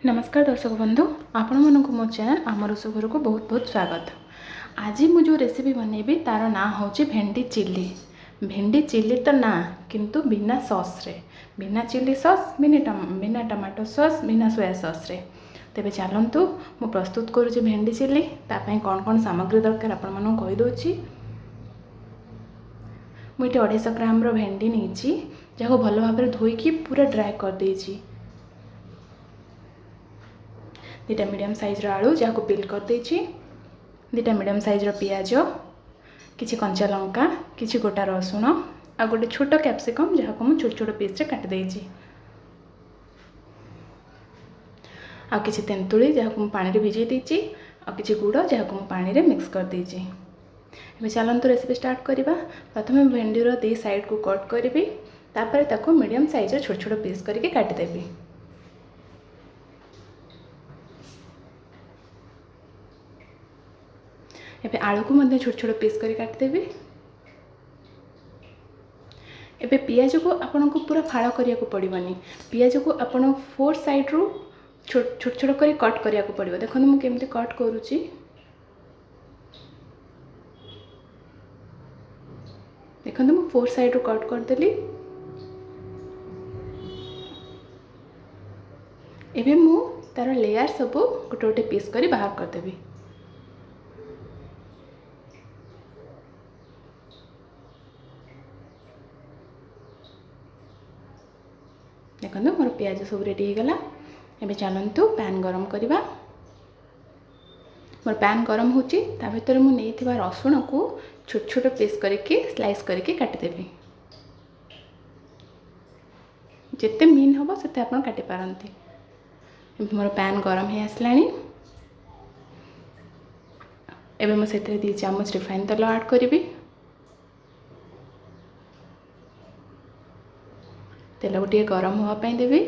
नमस्कार दर्शक बंधु आपण मानक मो चैनल आमर घर को बहुत बहुत स्वागत। आज मुझे जो रेसिपी बनैबी तार ना हूँ भेंडी चिल्ली। भेंडी चिल्ली तो ना किंतु बिना सॉस रे, बिना चिल्ली सॉस बिना टमाटो सॉस बिना सोया सॉस रे। तेबे चलतु मु प्रस्तुत करुँच भेंडी चिल्ली। तापाई कौन कौन सामग्री दरकार आपण मानक कहीदे। मुझे 250 ग्राम भेंडी नहीं जहाँ भल भाव धोईकी पूरा ड्राए कर देछि। 2टा मीडियम साइज आलू जहाँ को पिल कर देछि, 2टा मीडियम साइज पियाज, किछि कंचा लंका, किछि गोटा रसुण आ गोटे छोट कैप्सिकम जहाँ को मुझे छोट छोट पीस काट देछि, आ किछि तेंतुली जहाँ को पानी भिजई देछि, आ किछि गुड़ जहाँ को पानी रे मिक्स कर देछि। एबे चलंतु रेसिपी स्टार्ट करिबा। प्रथमे भेंडीर दी साइड को कट करिबी, तापर ताको मीडियम साइज छोट छोट पीस करके काट देबी। एबे आलू को मध्य छोट छोट पीस कर काटिदेवी। एबे पियाज को आपन को पूरा फाड़ करिया को पड़िबनी। पियाज को आपन 4 साइड रू छोट छोट कर कट करिया को पड़िबो। देखो मु केमती कट करूची। देखो मु 4 साइड रू कट कर देली। एबे मु तार लेयर सब गोटे गोटे पीस करी बाहर कर देबी। देखो मोर प्याज सब रेडी हो गला। एबे चलंतु पैन गरम करिबा। मोर पैन गरम होची, ता भीतर मु नेइथिबा रसुण को छोट छोट पीस करके स्लाइस करके काट देबी। जेते मीन होबो सेते आपण काटि पारंती। मोर पैन गरम हे आसलानी। एबे मु सेते 2 चम्मच रिफाइन तेल ऐड करिबी। तेल गोटे गरम होगापाई देवी।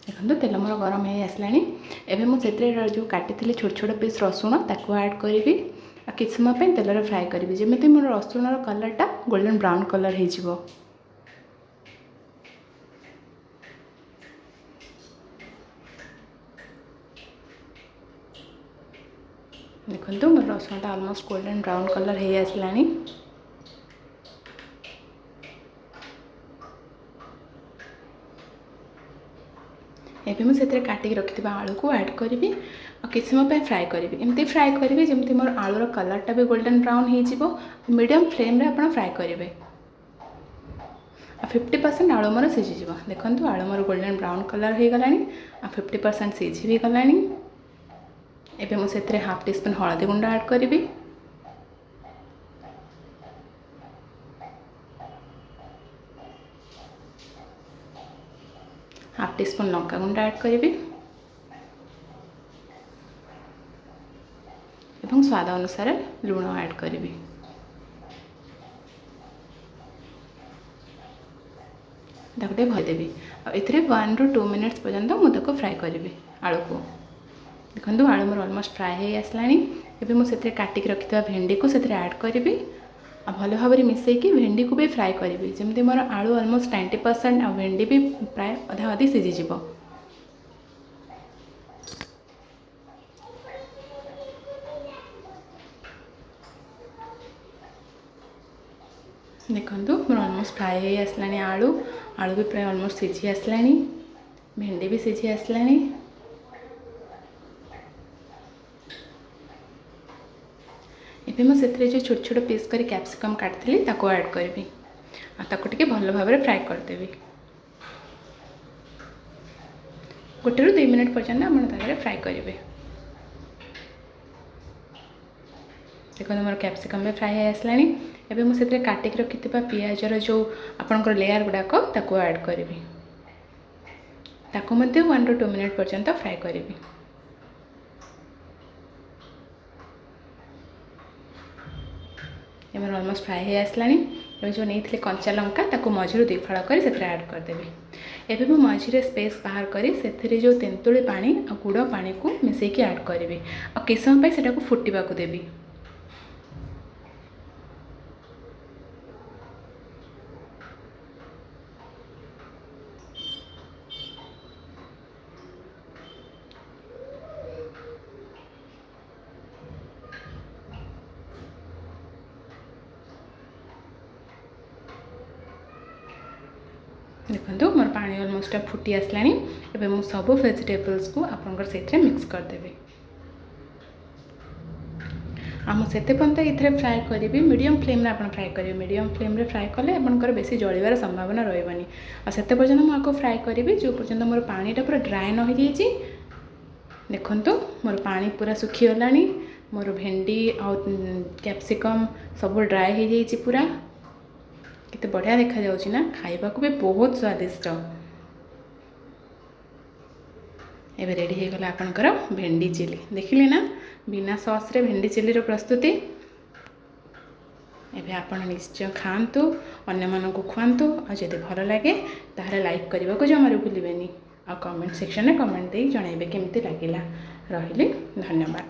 देखो तेल मोर गरम हो आसला। एबे मु सेते जो काटी छोट छोट पीस रसुण ताको ऐड करी आ किछ समय तेल फ्राए करी जेमिति मोर रसुण कलरटा गोल्डन ब्राउन कलर हो जिवो। देखो मोर रसुणटा ऑलमोस्ट गोल्डन ब्राउन कलर हो आसला। एबे मु सेते काटिक रखिथिबा आलू को ऐड करी और किछ समय फ्राए करी। एमती फ्राए करी जेमती मोर आलूर कलरटा भी गोल्डन ब्राउन हो जिवो। मीडियम फ्लेम रे आपण फ्राए करेंगे। 50% आलू मोर सीझी जिवो। देखंतु आलू मोर गोल्डन ब्राउन कलर हो गलानी आ 50% सीझी भी गलानी। एबे मु सेते हाफ टी स्पून हळदी गुंड ऐड करी, हाफ टी स्पून लंका गुंड ऐड करी एवं स्वाद अनुसार लूण ऐड करी। ताकते भदेवी ए 1 ରୁ 2 मिनट्स पर्यंत मुझे फ्राए करी आलू को। देखो आलू मोर ऑलमोस्ट फ्राए हो आसला। एबे मु सेते काटिक रखिथिबा भेंडी को सेते ऐड करी आ भल भाव मिसैकी भेंडी को भी फ्राए करी जेमती मोर आलू ऑलमोस्ट 90% आ भेंडी भी प्राय अधा अधि सीझी जिवो। देखंतु मोर ऑलमोस्ट फ्राए हो आसलानी आलू। आलू भी प्राय ऑलमोस्ट सीझी आसलानी, भेंडी भी सीझी आसलानी। एबे मु सेतरे जो छोट छोट पीस करी कैप्सिकम काटथिली ताको ऐड करबी आ ताको टिके भल भाव में फ्राए कर देबी। 1 ରୁ 2 मिनट पर्यंत आपण तारे फ्राए करेंगे। देखो मोर कैप्सिकम भी फ्राए हो आसला। एबे मु सेतरे काटिक रखिथिबा पियाजर जो आपनकर लेयर गुडाक ताको ऐड करबी। ताको मध्ये 1 ରୁ 2 मिनट पर्यंत फ्राए करबी। एमर ऑलमोस्ट फ्राए हो आसला। एबे जो नहीं कंचा लंका ताको मझिरु 2 फाड़ कर सेतरे ऐड कर देबी। एबे मु मझिरे स्पेस बाहर करी सेतरे जो तेंतुली पानी आ गुड़ पानी को मिसैकी ऐड करी और किछ समय सेटा को फुटिबा को देबी। देखो मोर पानी अलमोस्ट फुटी आसलानी। एबे मु सब वेजिटेबल्स को आपनकर सेथरे मिक्स कर देबे। आम से पर्यंत ये फ्राए करी मीडियम फ्लेम रे आपन फ्राए करेंगे। मीडियम फ्लेम रे फ्राए कले आपनकर बेसी जळिबार संभावना रहबनी। आ सेते पर्यंत मु आको फ्राए करी जो पर्यंत मोर पानीटा पूरा ड्राए न हो जाइए। देखंतु मोर पानी पूरा सुखी गलानी। मोर भेंडी आ कैप्सिकम सब ड्राए हो जाइए पूरा। केते बढ़िया देखा जाउची ना, खाइबा को भी बहुत स्वादिष्ट। एबे रेडी हो गला आपनकर भेंडी चिली। देखिले ना बिना सॉस रे भेंडी चिली रो प्रस्तुति। एबे आपण निश्चय खांतु, अन्य मन को खुआंतु। आ जदि भल लागे ताहले लाइक करबा को जमारू भूलिबेनी। आ कमेंट सेक्शन में कमेंट दे जणाइबे केमती लागिला। रहिले धन्यवाद।